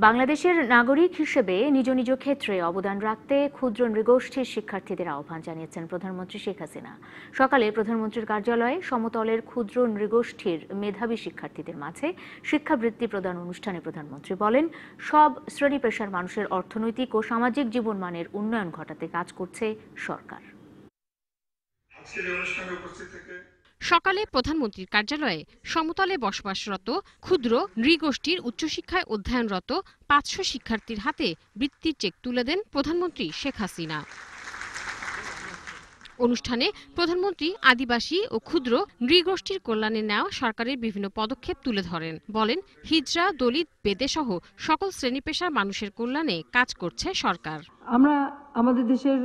বাংলাদেশের নাগরিক হিসেবে নিজ নিজ ক্ষেত্রে অবদান রাখতে ক্ষুদ্র নৃগোষ্ঠীর শিক্ষার্থীদের আহ্বান জানিয়েছেন প্রধানমন্ত্রী শেখ হাসিনা। সকালে প্রধানমন্ত্রীর কার্যালয়ে সমতলের ক্ষুদ্র নৃগোষ্ঠীর মেধাবী শিক্ষার্থীদের মাঝে শিক্ষাবৃত্তি প্রদান অনুষ্ঠানে প্রধানমন্ত্রী বলেন, সব শ্রেণী পেশার মানুষের অর্থনৈতিক ও সামাজিক জীবনমানের উন্নয়ন ঘটাতে কাজ করছে সরকার। সকালে প্রধানমন্ত্রীর কার্যালয়ে সমতলে বসবাসরত ক্ষুদ্র নৃগোষ্ঠীর উচ্চশিক্ষায় অধ্যয়নরত ৫০০ শিক্ষার্থীর হাতে বৃত্তির চেক তুলে দেন প্রধানমন্ত্রী শেখ হাসিনা। অনুষ্ঠানে প্রধানমন্ত্রী আদিবাসী ও ক্ষুদ্র নৃগোষ্ঠীর কল্যাণে নেওয়া সরকারের বিভিন্ন পদক্ষেপ তুলে ধরেন। বলেন, হিজড়া, দলিত, বেদে সহ সকল শ্রেণী পেশার মানুষের কল্যাণে কাজ করছে সরকার। আমরা আমাদের দেশের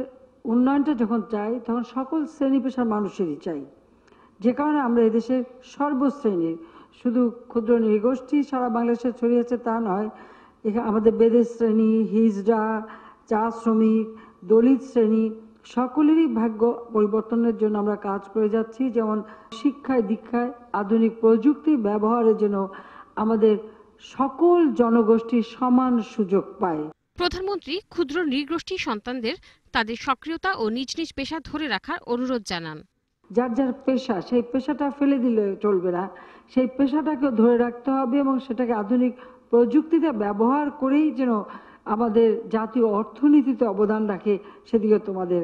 উন্নয়নটা যখন চাই তখন সকল শ্রেণী পেশার মানুষেরই চাই, যে কারণে আমরা এদেশের সর্বশ্রেণীর, শুধু ক্ষুদ্র নৃগোষ্ঠী সারা বাংলাদেশে ছড়িয়েছে তা নয়, এখানে আমাদের বেদের শ্রেণী, হিজড়া, চা শ্রমিক, দলিত শ্রেণী সকলেরই ভাগ্য পরিবর্তনের জন্য আমরা কাজ করে যাচ্ছি। যেমন শিক্ষায় দীক্ষায় আধুনিক প্রযুক্তি ব্যবহারের জন্য আমাদের সকল জনগোষ্ঠীর সমান সুযোগ পায়। প্রধানমন্ত্রী ক্ষুদ্র নৃগোষ্ঠী সন্তানদের তাদের সক্রিয়তা ও নিজ নিজ পেশা ধরে রাখার অনুরোধ জানান। যার যার পেশা, সেই পেশাটা ফেলে দিলে চলবে না, সেই পেশাটাকে ধরে রাখতে হবে এবং সেটাকে আধুনিক প্রযুক্তিতে ব্যবহার করেই যেন আমাদের জাতীয় অর্থনীতিতে অবদান রাখে, সেদিকে তোমাদের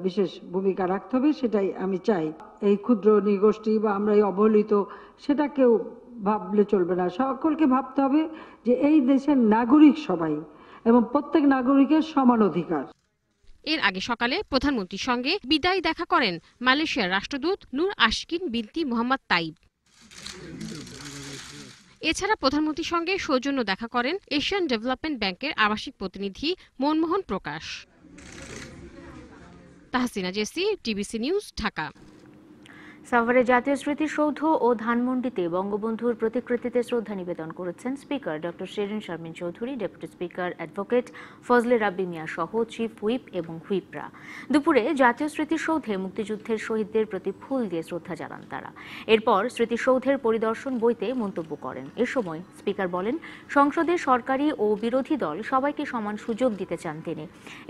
বিশেষ ভূমিকা রাখতে হবে। সেটাই আমি চাই। এই ক্ষুদ্র নৃগোষ্ঠী বা আমরা এই অবহেলিত, সেটা কেউ ভাবলে চলবে না। সকলকে ভাবতে হবে যে এই দেশের নাগরিক সবাই এবং প্রত্যেক নাগরিকের সমান অধিকার। এর আগে সকালে প্রধানমন্ত্রীর সঙ্গে বিদায় দেখা করেন মালয়েশিয়ার রাষ্ট্রদূত নূর আশকিন বিনতি মোহাম্মদ তাইব। এছাড়া প্রধানমন্ত্রীর সঙ্গে সৌজন্য দেখা করেন এশিয়ান ডেভেলপমেন্ট ব্যাংকের আবাসিক প্রতিনিধি মনমোহন প্রকাশ। Tahsina Jesy, TBC news, Dhaka. সাভারে জাতীয় স্মৃতিসৌধ ও ধানমন্ডিতে বঙ্গবন্ধুর প্রতিকৃতিতে শ্রদ্ধা নিবেদন করেছেন speaker doctor Shirin Sharmin Chowdhury, deputy speaker advocate Fazle Rabbi Miah সহ চিফ হুইপ এবং হুইপরা। দুপুরে জাতীয় স্মৃতিসৌধে মুক্তিযুদ্ধের শহীদদের প্রতি ফুল দিয়ে শ্রদ্ধা জানান তারা। এরপর স্মৃতিসৌধের পরিদর্শন বইতে মন্তব্য করেন। এ সময় স্পিকার বলেন, সংসদে সরকারি ও বিরোধী দল সবাইকে সমান সুযোগ দিতে চান তিনি।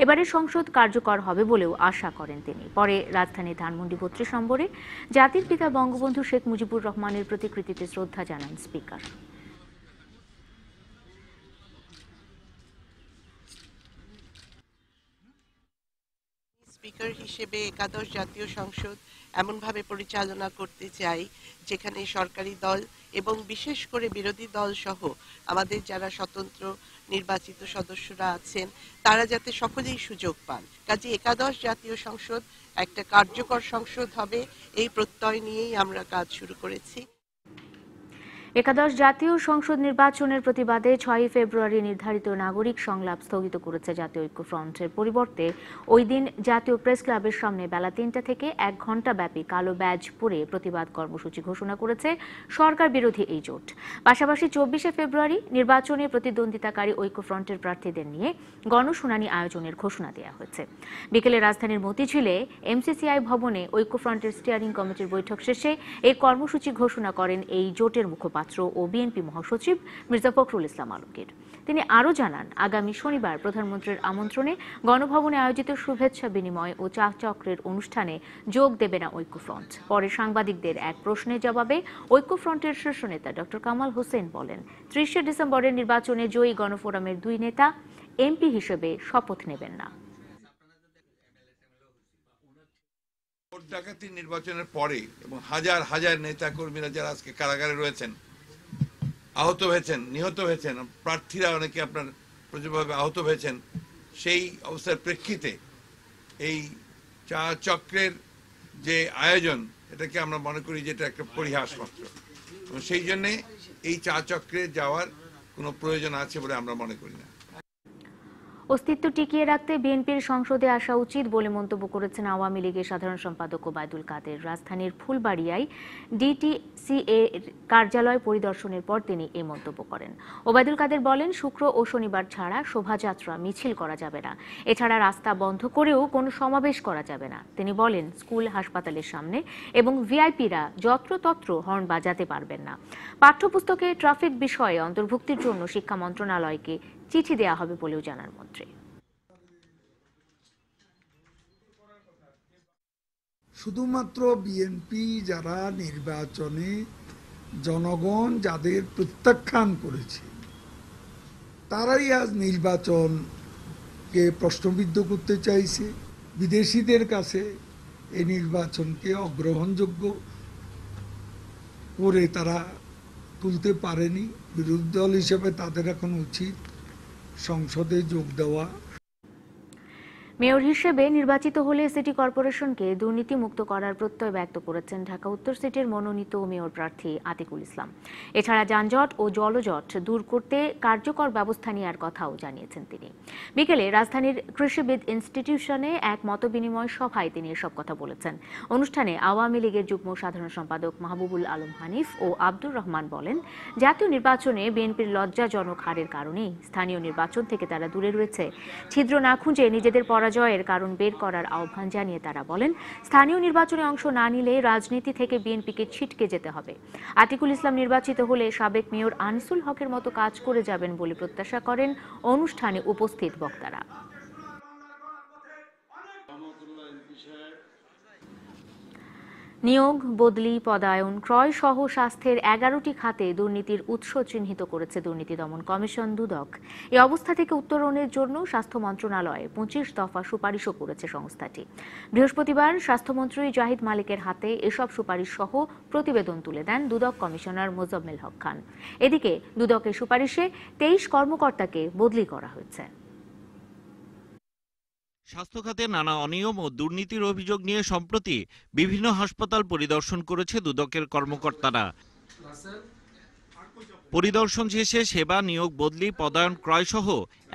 এবারে সংসদ কার্যকর হবে বলেও আশা করেন তিনি। পরে রাজধানী ধানমন্ডি ৩২ নম্বরে জাতির পিতা বঙ্গবন্ধু শেখ মুজিবুর রহমানের প্রতিকৃতিতে শ্রদ্ধা জানান স্পিকার। স্পিকার হিসেবে একাদশ জাতীয় সংসদ এমনভাবে পরিচালনা করতে চাই যেখানে সরকারি দল এবং বিশেষ করে বিরোধী দল সহ আমাদের যারা স্বতন্ত্র নির্বাচিত সদস্যরা আছেন তারা যাতে সকলেই সুযোগ পান। কাজে একাদশ জাতীয় সংসদ একটা কার্যকর সংসদ হবে, এই প্রত্যয় নিয়েই আমরা কাজ শুরু করেছি। একাদশ জাতীয় সংসদ নির্বাচনের প্রতিবাদে ৬ ফেব্রুয়ারি নির্ধারিত নাগরিক সংলাপ স্থগিত করেছে জাতীয় ঐক্যফ্রন্টের পরিবর্তে ওই দিন জাতীয় প্রেস ক্লাবের সামনে বেলা ৩টা থেকে ১ ঘণ্টা ব্যাপী কালো ব্যাজ পরে প্রতিবাদ কর্মসূচি ঘোষণা করেছে সরকার বিরোধী এই জোট। পাশাপাশি ২৪শে ফেব্রুয়ারি নির্বাচনে প্রতিদ্বন্দ্বিতাকারী ঐক্যফ্রন্টের প্রার্থীদের নিয়ে গণশুনানি আয়োজনের ঘোষণা দেওয়া হয়েছে। বিকেলে রাজধানীর মতিঝিলে এমসিসিআই ভবনে ঐক্যফ্রন্টের স্টিয়ারিং কমিটির বৈঠক শেষে এই কর্মসূচি ঘোষণা করেন এই জোটের মুখপাত্র ও বিএনপি মহাসচিব মির্জা ফখরুল ইসলাম আলমগীর। তিনি আরও জানান, আগামী শনিবার প্রধানমন্ত্রীর আমন্ত্রণে গণভবনে আয়োজিত শুভেচ্ছা বিনিময় ও চা চক্রের অনুষ্ঠানে যোগ দেবে না ঐক্যফ্রন্ট। পরে সাংবাদিকদের এক প্রশ্নের জবাবে ঐক্যফ্রন্টের শীর্ষ নেতা ডক্টর কামাল হোসেন বলেন, ৩০শে ডিসেম্বরের নির্বাচনে জয়ী গণফোরামের ২ নেতা এমপি হিসেবে শপথ নেবেন না। ভোট ডাকাতি নির্বাচনের পরে এবং হাজার হাজার নেতা কর্মীরা যারা আজকে কারাগারে রয়েছেন, আহত হয়েছেন, নিহত হয়েছেন, প্রার্থীরা অনেকে আপনার প্রচুরভাবে আহত হয়েছেন, সেই অবস্থার প্রেক্ষিতে এই চা চক্রের যে আয়োজন, এটাকে আমরা মনে করি যে এটা একটা পরিহাস মাত্র, এবং সেই জন্যে এই চা চক্রে যাওয়ার কোনো প্রয়োজন আছে বলে আমরা মনে করি না। অস্তিত্ব টিকিয়ে রাখতে বিএনপির সংসদে আসা উচিত বলে মন্তব্য করেছেন আওয়ামী লীগের সাধারণ সম্পাদক ওবায়দুল কাদের। রাজধানীর ফুলবাড়িয়ায় ডিটিসিএ কার্যালয় পরিদর্শনের পর তিনি এই মন্তব্য করেন। ওবায়দুল কাদের বলেন, শুক্র ও শনিবার ছাড়া শোভাযাত্রা মিছিল করা যাবে না, এছাড়া রাস্তা বন্ধ করেও কোনো সমাবেশ করা যাবে না। তিনি বলেন, স্কুল হাসপাতালের সামনে এবং ভিআইপিরা যত্রতত্র হর্ন বাজাতে পারবেন না। পাঠ্যপুস্তকে ট্রাফিক বিষয়ে অন্তর্ভুক্তির জন্য শিক্ষা মন্ত্রণালয়কে চিঠি দেওয়া হবে বলেও জানান মন্ত্রী। শুধুমাত্র বিএনপি যারা নির্বাচনে জনগণ যাদের প্রত্যাখ্যান করেছে তারাই আজ নির্বাচনকে প্রশ্নবিদ্ধ করতে চাইছে। বিদেশিদের কাছে এই নির্বাচনকে অগ্রহণযোগ্য করে তারা তুলতে পারেনি। বিরোধী দল হিসেবে তাদের এখন উচিত সংসদে যোগ দেওয়া। মেয়র হিসেবে নির্বাচিত হলে সিটি কর্পোরেশনকে দুর্নীতিমুক্ত করার প্রত্যয় ব্যক্ত করেছেন ঢাকা উত্তর সিটির মনোনীত মেয়র প্রার্থী আতিকুল ইসলাম। এছাড়া যানজট ও জলজট দূর করতে কার্যকর ব্যবস্থা নেওয়ার কথাও জানিয়েছেন তিনি। বিকেলে রাজধানীর কৃষিবিদ ইনস্টিটিউশনে এক মতবিনিময় সভায় তিনি এসব কথা বলেছেন। অনুষ্ঠানে আওয়ামী লীগের যুগ্ম সাধারণ সম্পাদক মাহবুবুল আলম হানিফ ও আব্দুর রহমান বলেন, জাতীয় নির্বাচনে বিএনপির লজ্জাজনক হারের কারণেই স্থানীয় নির্বাচন থেকে তারা দূরে রয়েছে। ছিদ্র না খুঁজে নিজেদের পরাজয়ের কারণ বের করার আহ্বান জানিয়ে তারা বলেন, স্থানীয় নির্বাচনে অংশ না নিলে রাজনীতি থেকে বিএনপিকে ছিটকে যেতে হবে। আতিকুল ইসলাম নির্বাচিত হলে সাবেক মেয়র আনিসুল হকের মতো কাজ করে যাবেন বলে প্রত্যাশা করেন অনুষ্ঠানে উপস্থিত বক্তারা। নিয়োগ, বদলি, পদায়ন, ক্রয় সহ স্বাস্থ্যের 11টি খাতে দুর্নীতির উৎস চিহ্নিত করেছে দুর্নীতি দমন কমিশন দুদক। এই অবস্থা থেকে উত্তরণের জন্য স্বাস্থ্য মন্ত্রণালয়ে 25 দফা সুপারিশও করেছে সংস্থাটি। বৃহস্পতিবার স্বাস্থ্যমন্ত্রী জাহিদ মালিকের হাতে এসব সুপারিশ সহ প্রতিবেদন তুলে দেন দুদক কমিশনার মোজাম্মেল হক খান। এদিকে দুদকের সুপারিশে 23 কর্মকর্তাকে বদলি করা হয়েছে। স্বাস্থ্য খাতে নানা অনিয়ম ও দুর্নীতির অভিযোগ নিয়ে সম্প্রতি বিভিন্ন হাসপাতাল পরিদর্শন করেছে দুদকের কর্মকর্তারা। পরিদর্শন শেষে সেবা, নিয়োগ, বদলি, পদায়ন, ক্রয় সহ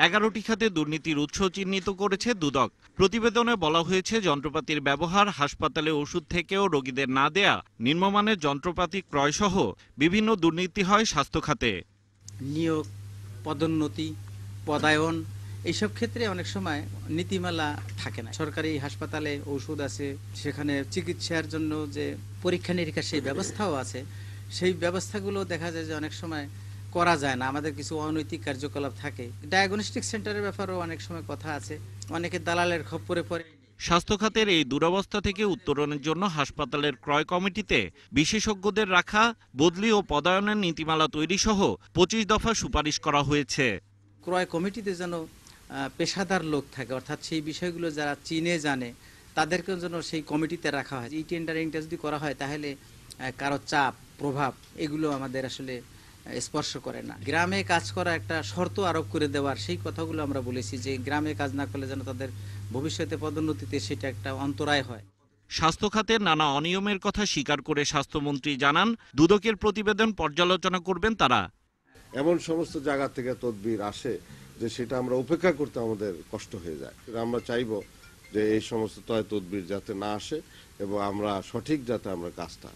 11টি খাতে দুর্নীতির উৎস চিহ্নিত করেছে দুদক। প্রতিবেদনে বলা হয়েছে, যন্ত্রপাতির ব্যবহার, হাসপাতালে ওষুধ থেকেও রোগীদের না দেয়া, নিম্নমানের যন্ত্রপাতি ক্রয় সহ বিভিন্ন দুর্নীতি হয় স্বাস্থ্য খাতে। নিয়োগ, পদোন্নতি, পদায়ন এইসব ক্ষেত্রে অনেক সময় নীতিমালা থাকে না। সরকারি হাসপাতালে ঔষধ আছে, সেখানে চিকিৎসার জন্য যে পরীক্ষা নিরীক্ষার সেই ব্যবস্থাও আছে, সেই ব্যবস্থাগুলো দেখা যায় যে অনেক সময় করা যায় না। আমাদের কিছু অনৈতিক কার্যকলাপ থাকে। ডায়াগনস্টিক সেন্টারের ব্যাপারেও অনেক সময় কথা আছে, অনেকে দালালের খপ্পরে পড়ে। স্বাস্থ্য খাতের এই দুরবস্থা থেকে উত্তরণের জন্য হাসপাতালের ক্রয় কমিটিতে বিশেষজ্ঞদের রাখা, বদলি ও পদায়নের নীতিমালা তৈরি সহ 25 দফা সুপারিশ করা হয়েছে। ক্রয় কমিটিতে যেন পেশাদার লোক থাকে, অর্থাৎ সেই বিষয়গুলো যারা চিনে জানে তাদেরকে যেন সেই কমিটিতে রাখা হয়। এই টেন্ডারিংটা যদি করা হয় তাহলে কারো চাপ, প্রভাব এগুলো আমাদের আসলে স্পর্শ করে না। গ্রামে কাজ করা একটা শর্ত আরোপ করে দেওয়ার সেই কথাগুলো আমরা বলেছি, যে গ্রামে কাজ না করলে যেন তাদের ভবিষ্যতে পদোন্নতিতে সেটা একটা অন্তরায় হয়। স্বাস্থ্য খাতের নানা অনিয়মের কথা স্বীকার করে স্বাস্থ্যমন্ত্রী জানান, দুদকের প্রতিবেদন পর্যালোচনা করবেন তারা। এমন সমস্ত জায়গা থেকে তদবির আসে যে সেটা আমরা উপেক্ষা করতে আমাদের কষ্ট হয়ে যায়। আমরা চাইব যে এই সমস্ত তদবির যাতে না আসে এবং আমরা সঠিক যাতে আমরা কাজটা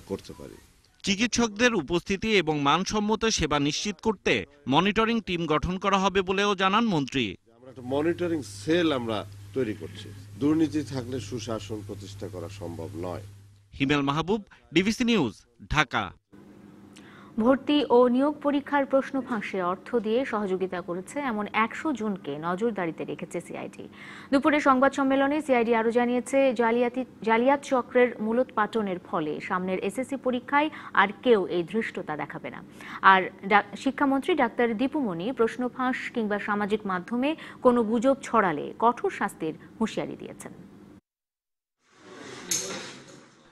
করতে পারি। চিকিৎসকদের উপস্থিতি এবং মানসম্মত সেবা নিশ্চিত করতে মনিটরিং টিম গঠন করা হবে বলেও জানান মন্ত্রী। আমরা একটা মনিটরিং সেল আমরা তৈরি করছি। দুর্নীতি থাকলে সুশাসন প্রতিষ্ঠা করা সম্ভব নয়। হিমেল মাহবুব, ডিবিসি নিউজ, ঢাকা। ভর্তি ও নিয়োগ পরীক্ষার প্রশ্ন ফাঁসে অর্থ দিয়ে সহযোগিতা করেছে এমন 100 জনকে নজরদারিতে রেখেছে সিআইডি। দুপুরে সংবাদ সম্মেলনে সিআইডি আরও জানিয়েছে, জালিয়াত চক্রের মূলোৎপাটনের ফলে সামনের এসএসসি পরীক্ষায় আর কেউ এই ধৃষ্টতা দেখাবে না। আর শিক্ষামন্ত্রী ডাক্তার দীপু মনি প্রশ্ন ফাঁস কিংবা সামাজিক মাধ্যমে কোনো গুজব ছড়ালে কঠোর শাস্তির হুঁশিয়ারি দিয়েছেন।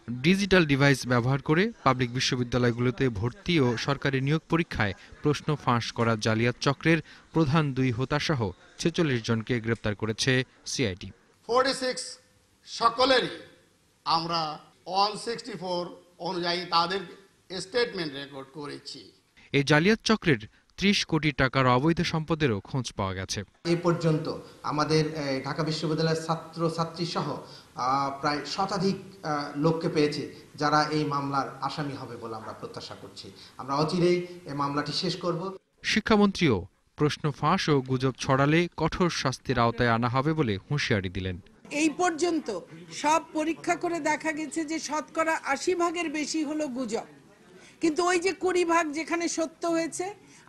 ডিজিটাল ডিভাইস ব্যবহার করে পাবলিক বিশ্ববিদ্যালয়গুলোতে ভর্তি ও সরকারি নিয়োগ পরীক্ষায় প্রশ্ন ফাঁস করা জালিয়াত চক্রের প্রধান 2 হোতাসহ 46 জনকে গ্রেপ্তার করেছে সিআইডি। 46 সকলেরই আমরা 164 অনুযায়ী তাদের স্টেটমেন্ট রেকর্ড করেছি। এই জালিয়াত চক্রের 30 কোটি টাকার অবৈধ সম্পদেরও খোঁজ পাওয়া গেছে। এই পর্যন্ত আমাদের ঢাকা বিশ্ববিদ্যালয়ের ছাত্রছাত্রী সহ প্রায় শতাধিক লোককে পেয়েছে যারা এই মামলার আসামি হবে বলে আমরা প্রত্যাশা করছি। আমরা অচিরেই এই মামলাটি শেষ করব। শিক্ষামন্ত্রীও প্রশ্ন ফাঁস ও গুজব ছড়ালে কঠোর শাস্তির আওতায় আনা হবে বলে হুঁশিয়ারি দিলেন। এই পর্যন্ত সব পরীক্ষা করে দেখা গেছে যে শতকরা 80 ভাগের বেশি হলো গুজব, কিন্তু ওই যে 20 ভাগ যেখানে সত্য হয়েছে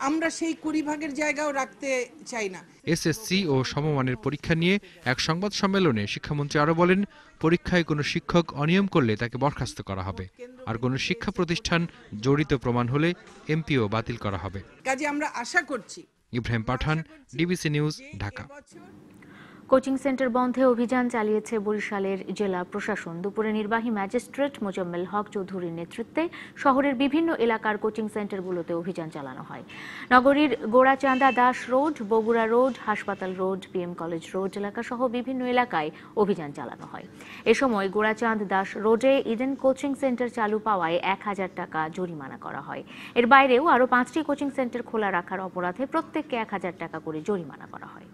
আমরা সেই 20 ভাগের জায়গাও রাখতে চাই না। এসএসসি ও সমমানের পরীক্ষা নিয়ে এক সংবাদ সম্মেলনে শিক্ষামন্ত্রী আরো বলেন, পরীক্ষায় কোনো শিক্ষক অনিয়ম করলে তাকে বরখাস্ত করা হবে, আর কোনো শিক্ষা প্রতিষ্ঠান জড়িত প্রমাণ হলে এমপিও বাতিল করা হবে। কাজে আমরা আশা করছি। Ibrahim Pathan, DBC news, Dhaka. Coaching centre বন্ধে অভিযান চালিয়েছে বরিশালের জেলা প্রশাসন। দুপুরে নির্বাহী ম্যাজিস্ট্রেট মোজাম্মেল হক চৌধুরীর নেতৃত্বে শহরের বিভিন্ন এলাকার কোচিং সেন্টারগুলোতে অভিযান চালানো হয়। নগরীর গোড়াচাঁদা দাস রোড, বগুড়া রোড, হাসপাতাল রোড, পিএম কলেজ রোড এলাকা সহ বিভিন্ন এলাকায় অভিযান চালানো হয়। এ সময় গোড়াচাঁদ দাস রোডে ইডেন কোচিং সেন্টার চালু পাওয়ায় 1000 টাকা জরিমানা করা হয়। এর বাইরেও আরও 5টি কোচিং সেন্টার খোলা রাখার অপরাধে প্রত্যেককে 1000 টাকা করে জরিমানা করা হয়।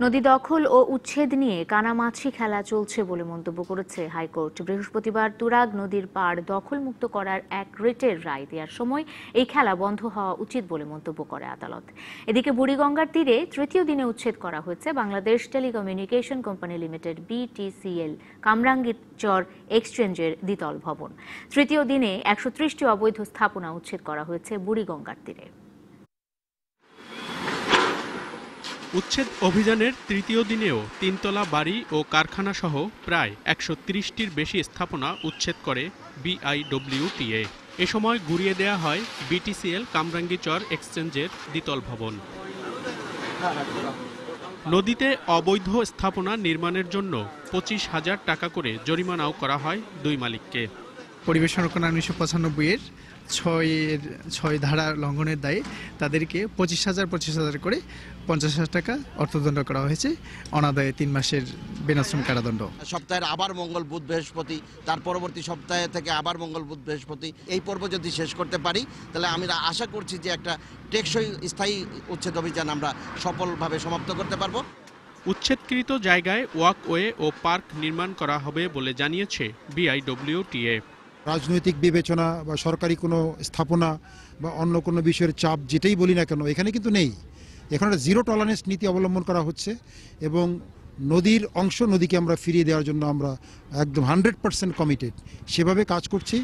নদী দখল ও উচ্ছেদ নিয়ে কানামাছি খেলা চলছে বলে মন্তব্য করেছে হাইকোর্ট। বৃহস্পতিবার তুরাগ নদীর পাড় দখলমুক্ত করার এক রিটের রায় দেওয়ার সময় এই খেলা বন্ধ হওয়া উচিত বলে মন্তব্য করে আদালত। এদিকে বুড়িগঙ্গার তীরে তৃতীয় দিনে উচ্ছেদ করা হয়েছে Bangladesh telecommunication company limited BTCL Kamrangirchar এক্সচেঞ্জের দ্বিতল ভবন। তৃতীয় দিনে 130টি অবৈধ স্থাপনা উচ্ছেদ করা হয়েছে বুড়িগঙ্গার তীরে। উচ্ছেদ অভিযানের তৃতীয় দিনেও 3তলা বাড়ি ও কারখানা সহ প্রায় 130টির বেশি স্থাপনা উচ্ছেদ করে BIWTA। এ সময় ঘুরিয়ে দেয়া হয় BTCL কামরাঙ্গীরচর এক্সচেঞ্জের দ্বিতল ভবন। নদীতে অবৈধ স্থাপনা নির্মাণের জন্য 25,000 টাকা করে জরিমানাও করা হয় দুই মালিককে। পরিবেশ সংরক্ষণ আইন 1995-এর 6 ধারা লঙ্ঘনের দায়ে তাদেরকে 25,000 করে 50,000 টাকা অর্থদণ্ড করা হয়েছে, অনাদায়ে 3 মাসের বিনাশ্রম কারাদণ্ড। সপ্তাহের আবার মঙ্গল বুধ বৃহস্পতি, তার পরবর্তী সপ্তাহে থেকে আবার মঙ্গল বুধ বৃহস্পতি, এই পর্ব যদি শেষ করতে পারি তাহলে আমরা আশা করছি যে একটা টেকসই স্থায়ী উচ্ছেদ অভিযান আমরা সফলভাবে সমাপ্ত করতে পারবো। উচ্ছেদকৃত জায়গায় ওয়াকওয়ে ও পার্ক নির্মাণ করা হবে বলে জানিয়েছে BIWTA। রাজনৈতিক বিবেচনা বা সরকারি কোনো স্থাপনা বা অন্য কোনো বিষয়ের চাপ যেটাই বলি না কেন এখানে কিন্তু নেই। এখানে একটা জিরো টলারেন্স নীতি অবলম্বন করা হচ্ছে এবং নদীর অংশ নদীকে আমরা ফিরিয়ে দেওয়ার জন্য আমরা একদম 100% কমিটেড, সেভাবে কাজ করছি।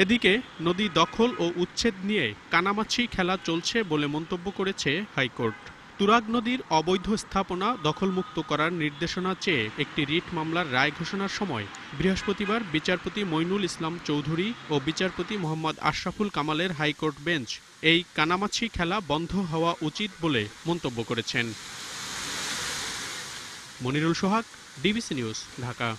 এদিকে নদী দখল ও উচ্ছেদ নিয়ে কানামাছি খেলা চলছে বলে মন্তব্য করেছে হাইকোর্ট। তুরাগ নদীর অবৈধ স্থাপনা দখলমুক্ত করার নির্দেশনা চেয়ে একটি রিট মামলার রায় ঘোষণার সময় বৃহস্পতিবার বিচারপতি মইনুল ইসলাম চৌধুরী ও বিচারপতি মোহাম্মদ আশরাফুল কামালের হাইকোর্ট বেঞ্চ এই কানামাছি খেলা বন্ধ হওয়া উচিত বলে মন্তব্য করেছেন। মনিরুল সোহাগ, ডিবিসি নিউজ, ঢাকা।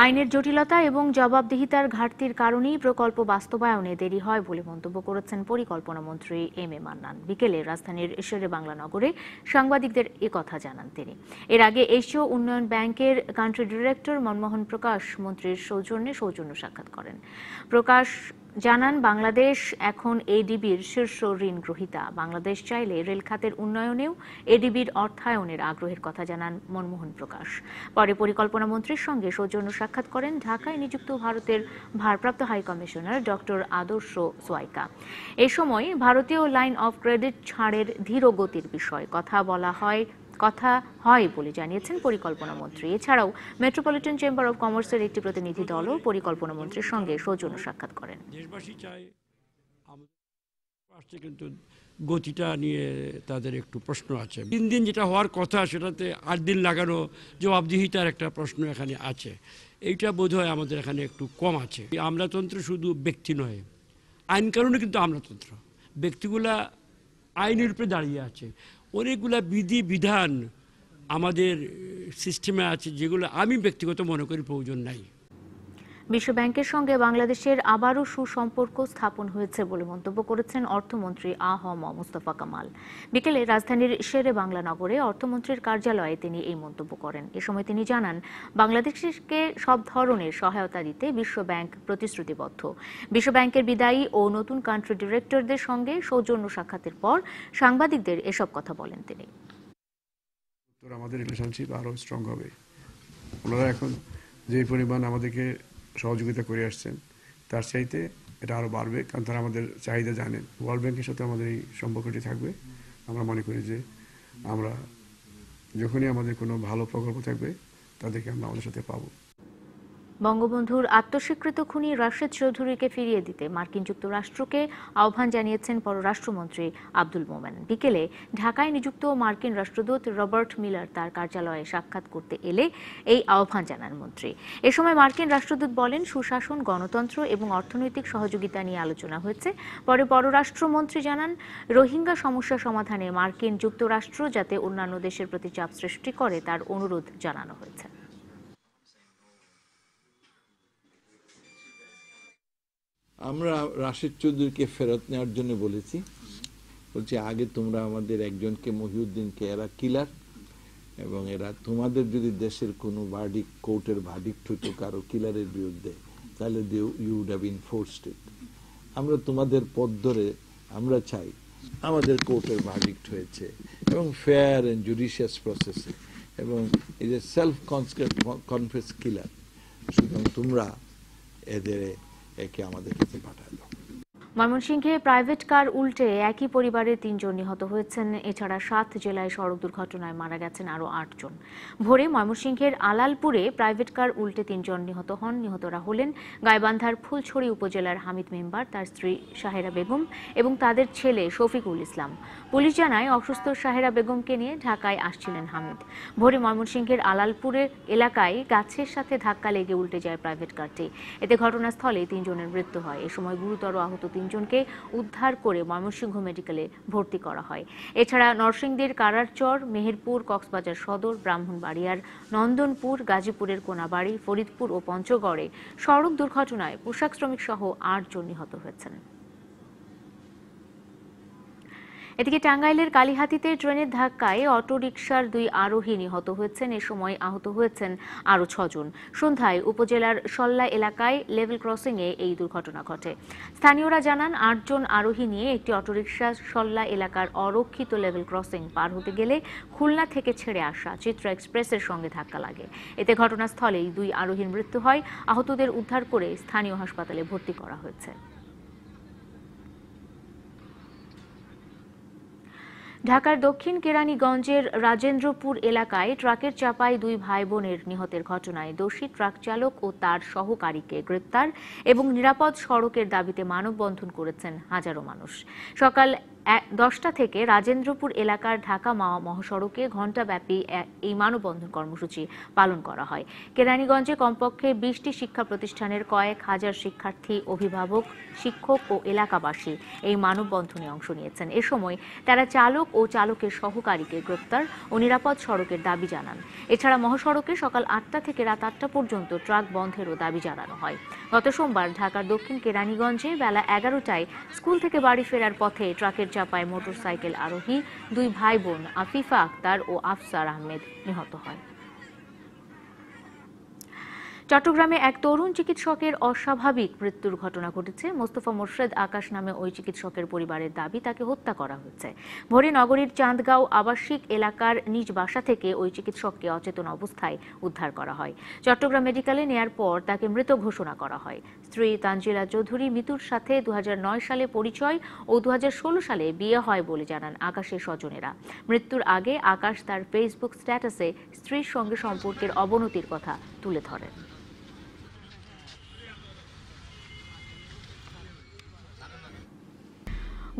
আইনের জটিলতা এবং জবাবদিহিতার ঘাটতির কারণেই প্রকল্প বাস্তবায়নে দেরি হয় বলে মন্তব্য করেছেন পরিকল্পনা মন্ত্রী এম এ মান্নান। বিকেলে রাজধানীর শেরে বাংলা নগরে সাংবাদিকদের একথা জানান তিনি। এর আগে এশীয় উন্নয়ন ব্যাংকের কান্ট্রি ডিরেক্টর মনমোহন প্রকাশ মন্ত্রীর সৌজন্যে সৌজন্য সাক্ষাৎ করেন। প্রকাশ জানান, বাংলাদেশ এখন এডিবির শীর্ষ ঋণ গ্রহীতা। বাংলাদেশ চাইলে রেল খাতের উন্নয়নেও এডিবির অর্থায়নের আগ্রহের কথা জানান মনমোহন প্রকাশ। পরে পরিকল্পনা মন্ত্রীর সঙ্গে সৌজন্য সাক্ষাৎ করেন ঢাকায় নিযুক্ত ভারতের ভারপ্রাপ্ত হাই কমিশনার ডক্টর আদর্শ সোয়াইকা। এ সময় ভারতীয় লাইন অফ ক্রেডিট ছাড়ের ধীর গতির বিষয়ে কথা হয় বলে জানিয়েছেন পরিকল্পনা মন্ত্রী। এছাড়াও মেট্রোপলিটন চেম্বার অব কমার্সের একটি প্রতিনিধি দলও পরিকল্পনা মন্ত্রীর সঙ্গে সৌজন্য সাক্ষাৎ করেন। দেশবাসী চায়, কিন্তু গতিটা নিয়ে তাদের একটু প্রশ্ন আছে। 3 দিন যেটা হওয়ার কথা সেটাতে 8 দিন লাগানো, জবাবদিহিতার একটা প্রশ্ন এখানে আছে। এইটা বোধহয় আমাদের এখানে একটু কম আছে। আমলাতন্ত্র শুধু ব্যক্তি নয়, আইন কানুনে কিন্তু আমলাতন্ত্র। ব্যক্তিগুলা আইনের উপরে দাঁড়িয়ে আছে। অনেকগুলা বিধি বিধান আমাদের সিস্টেমে আছে যেগুলো আমি ব্যক্তিগত মনে করি প্রয়োজন নাই। বিশ্বব্যাংকের সঙ্গে বাংলাদেশের আবারও সুসম্পর্ক স্থাপন হয়েছে বলে মন্তব্য করেছেন অর্থমন্ত্রী মোস্তফা কামাল। বিকেলে রাজধানীর শেরে বাংলা নগরে অর্থমন্ত্রীর কার্যালয়ে তিনি এই মন্তব্য করেন। এ সময় তিনি জানান, বাংলাদেশকে সব ধরনের সহায়তা দিতে বিশ্বব্যাংক প্রতিশ্রুতিবদ্ধ। বিশ্বব্যাংকের বিদায়ী ও নতুন কান্ট্রি ডিরেক্টরদের সঙ্গে সৌজন্য সাক্ষাতের পর সাংবাদিকদের এসব কথা বলেন তিনি। আমাদের রিলেশনশিপ আরো স্ট্রং হবে। ওনারা এখন যে পরিমাণ আমাদেরকে সহযোগিতা করে আসছেন তার চাইতে এটা আরও বাড়বে, কারণ তারা আমাদের চাহিদা জানেন। ওয়ার্ল্ড ব্যাংকের সাথে আমাদের এই সম্পর্কটি থাকবে। আমরা মনে করি যে আমরা যখনই আমাদের কোনো ভালো প্রকল্প থাকবে তাদেরকে আমরা আমাদের সাথে পাবো। বঙ্গবন্ধুর আত্মস্বীকৃত খুনি রাশেদ চৌধুরীকে ফিরিয়ে দিতে মার্কিন যুক্তরাষ্ট্রকে আহ্বান জানিয়েছেন পররাষ্ট্রমন্ত্রী আব্দুল মোমেন। বিকেলে ঢাকায় নিযুক্ত মার্কিন রাষ্ট্রদূত রবার্ট মিলার তার কার্যালয়ে সাক্ষাৎ করতে এলে এই আহ্বান জানান মন্ত্রী। এ সময় মার্কিন রাষ্ট্রদূত বলেন, সুশাসন, গণতন্ত্র এবং অর্থনৈতিক সহযোগিতা নিয়ে আলোচনা হয়েছে। পরে পররাষ্ট্রমন্ত্রী জানান, রোহিঙ্গা সমস্যা সমাধানে মার্কিন যুক্তরাষ্ট্র যাতে অন্যান্য দেশের প্রতি চাপ সৃষ্টি করে তার অনুরোধ জানানো হয়েছে। আমরা রাশেদ চৌধুরীকে ফেরত নেওয়ার জন্য বলছি, আগে তোমরা আমাদের একজনকে, মহিউদ্দিনকে, এরা কিলার এবং এরা তোমাদের যদি দেশের কোনো কোর্টের ভার্ডিক্ট হতো কারো কিলারের বিরুদ্ধে, তাহলে ইউ উড হ্যাভ এনফোর্সড ইট। আমরা তোমাদের পথ ধরে আমরা চাই, আমাদের কোর্টের ভার্ডিক্ট হয়েছে এবং ফেয়ার অ্যান্ড জুডিশিয়াস প্রসেসে, এবং ইজ এ সেলফ কনফেস কিলার। সুতরাং তোমরা একে আমাদের কাছে পাঠালো। ময়মনসিংহে প্রাইভেট কার উল্টে একই পরিবারের ৩ জন নিহত হয়েছেন। এছাড়া ৭ জেলায় সড়ক দুর্ঘটনায় মারা গেছেন আরও ৮ জন। ভোরে ময়মনসিংহের আলালপুরে প্রাইভেট কার উল্টে ৩ জন নিহত হন। নিহতরা হলেন গাইবান্ধার ফুলছড়ি উপজেলার হামিদ মেম্বার, তার স্ত্রী শাহেরা বেগম এবং তাদের ছেলে শফিকুল ইসলাম। পুলিশ জানায়, অসুস্থ শাহেরা বেগমকে নিয়ে ঢাকায় আসছিলেন হামিদ। ভোরে ময়মনসিংহের আলালপুরের এলাকায় গাছের সাথে ধাক্কা লেগে উল্টে যায় প্রাইভেট কারটি। এতে ঘটনাস্থলে ৩ জনের মৃত্যু হয়। এ সময় গুরুতর আহত ৩ জনকে উদ্ধার করে ময়মনসিংহ মেডিকেলে ভর্তি করা হয়। এছাড়া নরসিংদীর কারারচর, মেহেরপুর, কক্সবাজার সদর, ব্রাহ্মণবাড়িয়ার নন্দনপুর, গাজীপুরের কোনাবাড়ি, ফরিদপুর ও পঞ্চগড়ে সড়ক দুর্ঘটনায় পোশাক শ্রমিক সহ ৮ জন নিহত হয়েছেন। এদিকে টাঙ্গাইলের কালিহাতীতে ট্রেনের ধাক্কায় অটোরিকশার ২ আরোহী নিহত হয়েছেন। এ সময় আহত হয়েছেন আরও ৬ জন। সন্ধ্যায় উপজেলার সল্লা এলাকায় লেভেল ক্রসিংয়ে এই দুর্ঘটনা ঘটে। স্থানীয়রা জানান, ৮ জন আরোহী নিয়ে একটি অটোরিকশা সল্লা এলাকার অরক্ষিত লেভেল ক্রসিং পার হতে গেলে খুলনা থেকে ছেড়ে আসা চিত্রা এক্সপ্রেসের সঙ্গে ধাক্কা লাগে। এতে ঘটনাস্থলেই ২ আরোহীর মৃত্যু হয়। আহতদের উদ্ধার করে স্থানীয় হাসপাতালে ভর্তি করা হয়েছে। ঢাকার দক্ষিণ কেরানীগঞ্জের রাজেন্দ্রপুর এলাকায় ট্রাকের চাপায় ২ ভাই বোনের নিহতের ঘটনায় দোষী ট্রাক চালক ও তার সহকারীকে গ্রেপ্তার এবং নিরাপদ সড়কের দাবিতে মানববন্ধন করেছেন হাজারো মানুষ। সকাল 10টা থেকে রাজেন্দ্রপুর এলাকার ঢাকা মাওয়া মহাসড়কে ঘণ্টাব্যাপী এই মানববন্ধন কর্মসূচি পালন করা হয়। কেরানীগঞ্জে কমপক্ষে 20টি শিক্ষা প্রতিষ্ঠানের কয়েক হাজার শিক্ষার্থী, অভিভাবক, শিক্ষক ও এলাকাবাসী এই মানববন্ধনে অংশ নিয়েছেন। এ সময় তারা চালক ও চালকের সহকারীকে গ্রেপ্তার ও নিরাপদ সড়কের দাবি জানান। এছাড়া মহাসড়কে সকাল 8টা থেকে রাত 8টা পর্যন্ত ট্রাক বন্ধেরও দাবি জানানো হয়। গত সোমবার ঢাকার দক্ষিণ কেরানীগঞ্জে বেলা 11টায় স্কুল থেকে বাড়ি ফেরার পথে ট্রাকের চাপায় মোটরসাইকেল আরোহী 2 ভাই বোন আফিফা আক্তার ও আফসার আহমেদ নিহত হয়। চট্টগ্রামে এক তরুণ চিকিৎসকের অস্বাভাবিক মৃত্যুর ঘটনা ঘটেছে। মোস্তফা মোর্শেদ আকাশ নামে ওই চিকিৎসকের পরিবারের দাবি, তাকে হত্যা করা হয়েছে। ভোরে নগরীর চাঁদগাঁও আবাসিক এলাকার নিজ বাসা থেকে ওই চিকিৎসককে অচেতন অবস্থায় উদ্ধার করা হয়। চট্টগ্রাম মেডিকেলে নেয়ার পর তাকে মৃত ঘোষণা করা হয়। স্ত্রী তানজিলা চৌধুরী মিতুর সাথে 2009 সালে পরিচয় ও 2016 সালে বিয়ে হয় বলে জানান আকাশের স্বজনেরা। মৃত্যুর আগে আকাশ তার ফেসবুক স্ট্যাটাসে স্ত্রীর সঙ্গে সম্পর্কের অবনতির কথা তুলে ধরেন।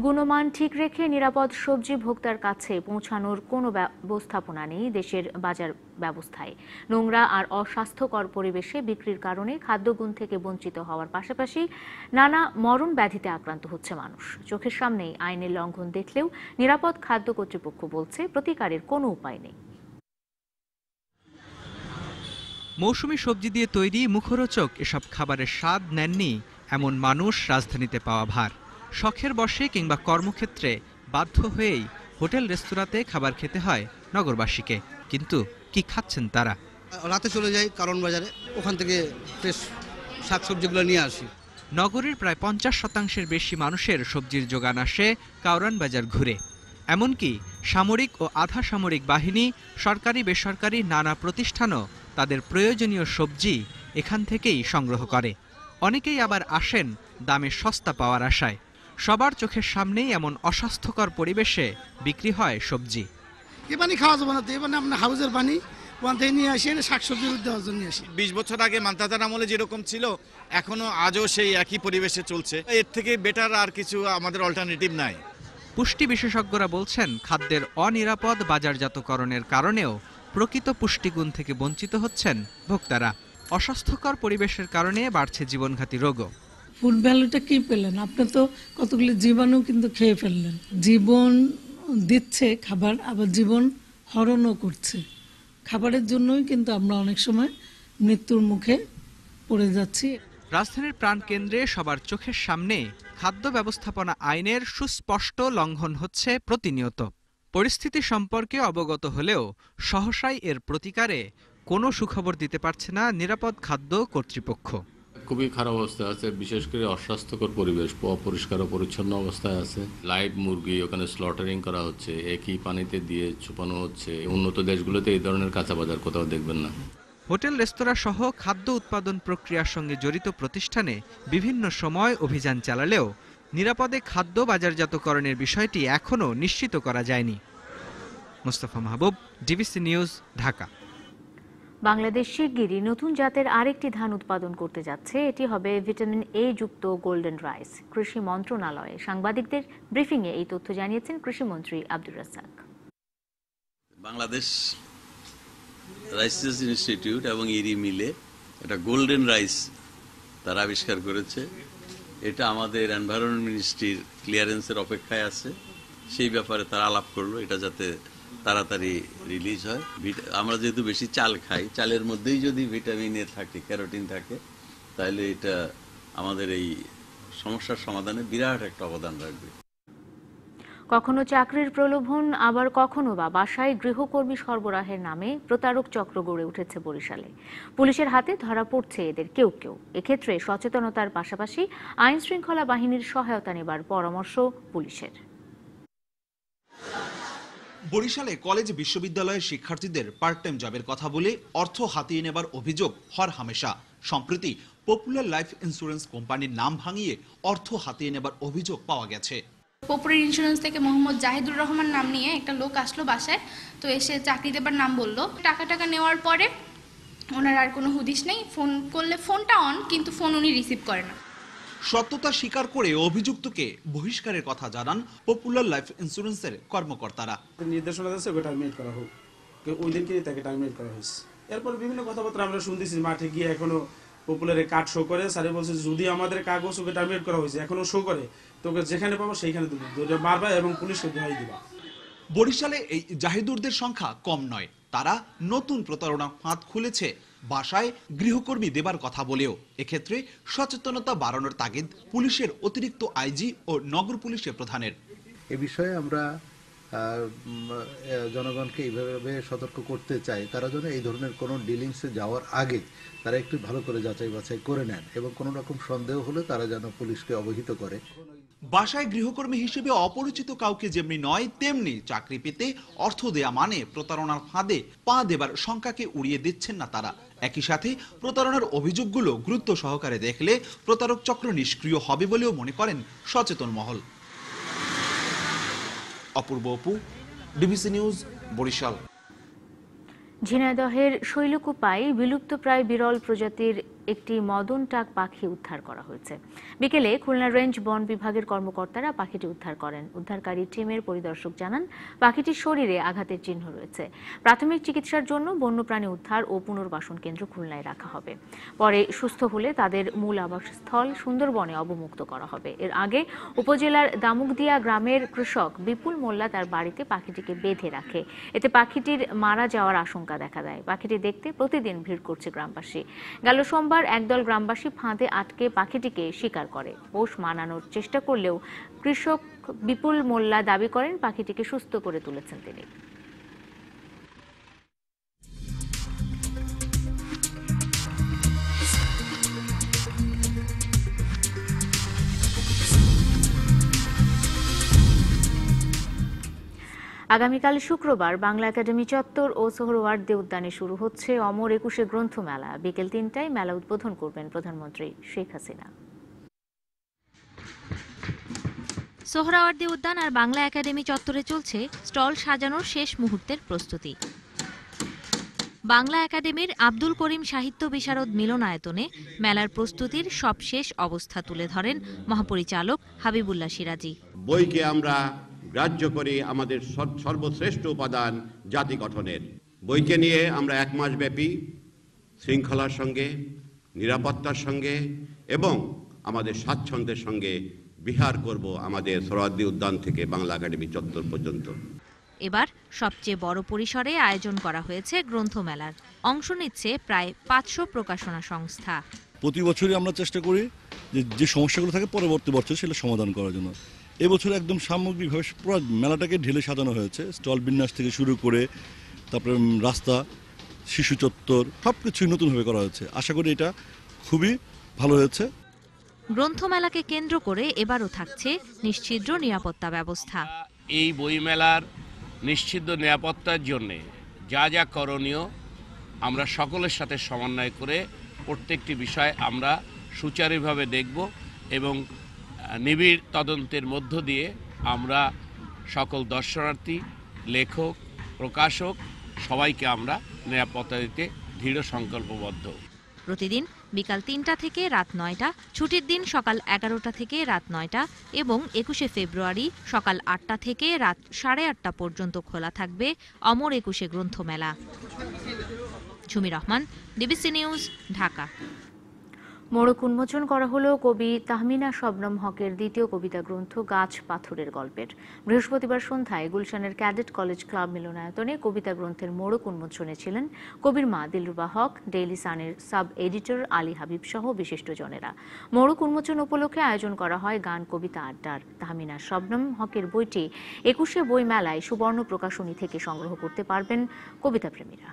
গুণমান ঠিক রেখে নিরাপদ সবজি ভোক্তার কাছে পৌঁছানোর কোনো ব্যবস্থাপনা নেই দেশের বাজার ব্যবস্থায়। নোংরা আর অস্বাস্থ্যকর পরিবেশে বিক্রির কারণে খাদ্যগুণ থেকে বঞ্চিত হওয়ার পাশাপাশি নানা মরণ ব্যাধিতে আক্রান্ত হচ্ছে মানুষ। চোখের সামনেই আইনের লঙ্ঘন দেখলেও নিরাপদ খাদ্য কর্তৃপক্ষ বলছে প্রতিকারের কোনো উপায় নেই। মৌসুমী সবজি দিয়ে তৈরি মুখরোচক এসব খাবারের স্বাদ নেননি এমন মানুষ রাজধানীতে পাওয়া ভার। শখের বশে কিংবা কর্মক্ষেত্রে বাধ্য হয়েই হোটেল রেস্তোরাঁতে খাবার খেতে হয় নগরবাসীকে। কিন্তু কি খাচ্ছেন তারা? রাতে চলে যাই কারণ বাজারে, ওখান থেকে ফ্রেশ শাকসবজিগুলো নিয়ে আসি। নগরীর প্রায় 50% বেশি মানুষের সবজির যোগান আসে কারওয়ান বাজার ঘুরে। এমনকি সামরিক ও আধা সামরিক বাহিনী, সরকারি বেসরকারি নানা প্রতিষ্ঠানও তাদের প্রয়োজনীয় সবজি এখান থেকেই সংগ্রহ করে। অনেকেই আবার আসেন দামে সস্তা পাওয়ার আশায়। সবার চোখের সামনেই এমন অস্বাস্থ্যকর পরিবেশে বিক্রি হয় সবজি। এ পানি খাওয়া যাবে না, তো এবার আপনার হাউজের পানি ওখান থেকে নিয়ে আসি, শাকসবজি দেওয়ার জন্য নিয়ে আসি। 20 বছর আগে মান্তাদার আমলে যেরকম ছিল এখনো আজও সেই একই পরিবেশে চলছে। এর থেকে বেটার আর কিছু আমাদের অল্টারনেটিভ নাই। পুষ্টি বিশেষজ্ঞরা বলছেন, খাদ্যের অনিরাপদ বাজারজাতকরণের কারণেও প্রকৃত পুষ্টিগুণ থেকে বঞ্চিত হচ্ছেন ভোক্তারা। অস্বাস্থ্যকর পরিবেশের কারণে বাড়ছে জীবনঘাতী রোগও। ফুড ভ্যালুটা কি পেলেন? আপনি তো কতগুলি জীবাণু কিন্তু খেয়ে ফেললেন। জীবন দিচ্ছে খাবার, আবার জীবন হরণও করছে। খাবারের জন্যই কিন্তু আমরা অনেক সময় মৃত্যুর মুখে পড়ে যাচ্ছি। রাজধানীর প্রাণকেন্দ্রে সবার চোখের সামনে খাদ্য ব্যবস্থাপনা আইনের সুস্পষ্ট লঙ্ঘন হচ্ছে প্রতিনিয়ত। পরিস্থিতি সম্পর্কে অবগত হলেও সহসাই এর প্রতিকারে কোনো সুখবর দিতে পারছে না নিরাপদ খাদ্য কর্তৃপক্ষ। খুবই খারাপ অবস্থা আছে, বিশেষ করে অস্বাস্থ্যকর পরিবেশ, অপরিষ্কার পরিচ্ছন্ন অবস্থায় আছে। লাইভ মুরগি ওখানে স্লটারিং করা হচ্ছে, একই পানিতে দিয়ে ছুপানো হচ্ছে। উন্নত দেশগুলোতে এই ধরনের কাঁচা বাজার কোথাও দেখবেন না। হোটেল রেস্তোরাঁ সহ খাদ্য উৎপাদন প্রক্রিয়ার সঙ্গে জড়িত প্রতিষ্ঠানে বিভিন্ন সময় অভিযান চালালেও নিরাপদে খাদ্য বাজারজাতকরণের বিষয়টি এখনও নিশ্চিত করা যায়নি। মোস্তফা মাহবুব, ডিবিসি নিউজ, ঢাকা। বাংলাদেশ শিগগিরই নতুন জাতের আরেকটি ধান উৎপাদন করতে যাচ্ছে। এটি হবে ভিটামিন এ যুক্ত গোল্ডেন রাইস। কৃষি মন্ত্রণালয়ে সাংবাদিকদের ব্রিফিংয়ে এই তথ্য জানিয়েছেন কৃষিমন্ত্রী আব্দুর রাজ্জাক। বাংলাদেশ রাইসেস ইনস্টিটিউট এবং ইরি মিলে এটা গোল্ডেন রাইস তারা আবিষ্কার করেছে। এটা আমাদের এনভায়রনমেন্ট মিনিস্ট্রির ক্লিয়ারেন্সের অপেক্ষায় আছে। সেই ব্যাপারে তারা আলাপ করলো এটা যাতে তাড়াতাড়ি রিলিজ হয়। আমরা যেহেতু বেশি চাল খাই, চালের মধ্যেই যদি ভিটামিন এ থাকে, ক্যারোটিন থাকে, তাহলে এটা আমাদের এই সমস্যার সমাধানে বিরাট একটা অবদান রাখবে। কখনো চাকরির প্রলোভন, আবার কখনো বা বাসায় গৃহকর্মী সরবরাহের নামে প্রতারক চক্র গড়ে উঠেছে বরিশালে। পুলিশের হাতে ধরা পড়ছে এদের কেউ কেউ। এক্ষেত্রে সচেতনতার পাশাপাশি আইন শৃঙ্খলা বাহিনীর সহায়তা নেবার পরামর্শ পুলিশের। বরিশালে কলেজ বিশ্ববিদ্যালয়ের শিক্ষার্থীদের পার্ট টাইম জবের কথা বলে অর্থ হাতিয়ে নেবার অভিযোগ হরহামেশা। সম্প্রতি পপুলার লাইফ ইন্স্যুরেন্স কোম্পানির নাম ভাঙিয়ে অর্থ হাতিয়ে নেবার অভিযোগ পাওয়া গেছে। পপুলার ইন্স্যুরেন্স থেকে মোহাম্মদ জাহিদুর রহমান নাম নিয়ে একটা লোক আসলো বাসায়, তো এসে চাকরি দেবার নাম বললো। টাকা নেওয়ার পরে ওনার আর কোনো হুদিস নেই। ফোন করলে ফোনটা অন, কিন্তু ফোন উনি রিসিভ করে না। সত্যতা স্বীকার করে অভিযুক্তকে বহিষ্কারের কথা জানান পপুলার লাইফ ইন্স্যুরেন্সের কর্মকর্তারা। নির্দেশনা দিয়েছে ওকে টার্মিনেট করা হোক, ওই দিনকে তাকে টার্মিনেট করা হয়েছে। এরপর বিভিন্ন কথাবার্তা আমরা শুনতেছি, মাঠে গিয়ে এখনো পপুলারের কার্ড শো করে। স্যারে বলছে যদি আমাদের কাগজ ওকে টার্মিনেট করা হয়েছে এখনো শো করে, তোকে যেখানে পাবো সেইখানে মারবা এবং পুলিশকে দোহাই দিবা। বরিশালে এই জাহিদুরদের সংখ্যা কম নয়। তারা নতুন প্রতারণার ফাঁদ খুলেছে বাসায় গৃহকর্মী দেবার কথা বলেও। এক্ষেত্রে সচেতনতা বাড়ানোর তাগিদ পুলিশের অতিরিক্ত আইজি ও নগর পুলিশের প্রধানের। এ বিষয়ে আমরা জনগণকে এইভাবে সতর্ক করতে চাই, তারা যেন এই ধরনের কোনো ডিলিংসে যাওয়ার আগে তারা একটু ভালো করে যাচাই বাছাই করে নেন এবং কোনো রকম সন্দেহ হলে তারা যেন পুলিশকে অবহিত করে। বাসায় গৃহকর্মী হিসেবে অপরিচিত কাউকে যেমনি নয়, তেমনি চাকরি পেতে অর্থ দেয়া মানে প্রতারণার ফাঁদে পা দেবার শঙ্কাকে উড়িয়ে দিচ্ছেন না তারা। একই সাথে প্রতারণার অভিযোগগুলো গুরুত্ব সহকারে দেখলে প্রতারক চক্র নিষ্ক্রিয় হবে বলেও মনে করেন সচেতন মহল। অপূর্ব অপু, ডিবিসি নিউজ, বরিশাল। ঝিনাইদহের শৈলকুপায় বিলুপ্তপ্রায় বিরল প্রজাতির একটি মদন টাক পাখি উদ্ধার করা হয়েছে। বিকেলে খুলনা রেঞ্জ বন বিভাগের কর্মকর্তারা পাখিটি উদ্ধার করেন। উদ্ধারকারী টিমের পরিদর্শক জানান, পাখিটির শরীরে আঘাতের চিহ্ন রয়েছে। প্রাথমিক চিকিৎসার জন্য বন্যপ্রাণী উদ্ধার ও পুনর্বাসন কেন্দ্র খুলনায় রাখা হবে। পরে সুস্থ হলে তাদের মূল আবাসস্থল সুন্দরবনে অবমুক্ত করা হবে। এর আগে উপজেলার দামুকদিয়া গ্রামের কৃষক বিপুল মোল্লা তার বাড়িতে পাখিটিকে বেঁধে রাখে। এতে পাখিটির মারা যাওয়ার আশঙ্কা দেখা দেয়। পাখিটি দেখতে প্রতিদিন ভিড় করছে গ্রামবাসী। গেল সোমবার একদল গ্রামবাসী ফাঁদে আটকে পাখিটিকে শিকার করে। পোষ মানানোর চেষ্টা করলেও কৃষক বিপুল মোল্লা দাবি করেন পাখিটিকে সুস্থ করে তুলেছেন তিনি। আগামীকাল শুক্রবার বাংলা একাডেমি চত্বর ও সোহরাওয়ার্দী উদ্যানে শুরু হচ্ছে অমর ২১ গ্রন্থমেলা। বিকেল ৩টায় মেলা উদ্বোধন করবেন প্রধানমন্ত্রী শেখ হাসিনা। সোহরাওয়ার্দী উদ্যান আর বাংলা একাডেমি চত্বরে চলছে স্টল সাজানোর শেষ মুহূর্তের প্রস্তুতি। বাংলা একাডেমির আব্দুল করিম সাহিত্য বিশারদ মিলনায়তনে মেলার প্রস্তুতির সবশেষ অবস্থা তুলে ধরেন মহাপরিচালক হাবিবুল্লাহ সিরাজি। বইকে আমরা গ্রাহ্য করি আমাদের সর্বশ্রেষ্ঠ উপাদান জাতি গঠনের। বইকে নিয়ে আমরা ১ মাস ব্যাপী শৃঙ্খলার সঙ্গে, নিরাপত্তার সঙ্গে এবং আমাদের স্বাচ্ছন্দ্যের সঙ্গে বিহার করব আমাদের সোহরাওয়ার্দী উদ্যান থেকে বাংলা একাডেমি চত্বর পর্যন্ত। এবার সবচেয়ে বড় পরিসরে আয়োজন করা হয়েছে গ্রন্থমেলার। অংশ নিচ্ছে প্রায় ৫০০ প্রকাশনা সংস্থা। প্রতি বছরই আমরা চেষ্টা করি যে সমস্যাগুলো থাকে পরবর্তী বছর সেটা সমাধান করার জন্য। এবছর একদম সামগ্রিকভাবে পুরো মেলাটাকে ঢেলে সাজানো হয়েছে। স্টল বিন্যাস থেকে শুরু করে তারপরে রাস্তা, শিশু চত্বর সবকিছুই নতুনভাবে করা হয়েছে। আশা করি এটা খুবই ভালো হয়েছে। গ্রন্থমেলাকে কেন্দ্র করে এবারও থাকছে নিশ্ছিদ্র নিরাপত্তা ব্যবস্থা। এই বইমেলার নিশ্ছিদ্র নিরাপত্তার জন্যে যা যা করণীয় আমরা সকলের সাথে সমন্বয় করে প্রত্যেকটি বিষয় আমরা সুচারুভাবে দেখব এবং নিবিড় তদন্তের মধ্য দিয়ে আমরা সকল দর্শনার্থী, লেখক, প্রকাশক সবাইকে আমরা নিরাপত্তা দিতে দৃঢ় সংকল্পবদ্ধ। প্রতিদিন বিকাল ৩টা থেকে রাত ৯টা, ছুটির দিন সকাল ১১টা থেকে রাত ৯টা এবং ২১শে ফেব্রুয়ারি সকাল ৮টা থেকে রাত ৮:৩০ পর্যন্ত খোলা থাকবে অমর ২১ গ্রন্থমেলা। ঝুমি রহমান, ডিবিসি নিউজ, ঢাকা। মোড়ক উন্মোচন করা হলো কবি তাহমিনা শবনম হকের দ্বিতীয় কবিতা গ্রন্থ গাছ পাথরের গল্পের। বৃহস্পতিবার সন্ধ্যায় গুলশানের ক্যাডেট কলেজ ক্লাব মিলনায়তনে কবিতা গ্রন্থের মোড়ক উন্মোচনে ছিলেন কবির মা দিলরুবা হক, ডেইলি সানের সাব এডিটর আলী হাবিব সহ বিশিষ্টজনেরা। মোড়ক উন্মোচন উপলক্ষে আয়োজন করা হয় গান কবিতা আড্ডার। তাহমিনা শবনম হকের বইটি ২১শে বই মেলায় সুবর্ণ প্রকাশনী থেকে সংগ্রহ করতে পারবেন কবিতা প্রেমীরা।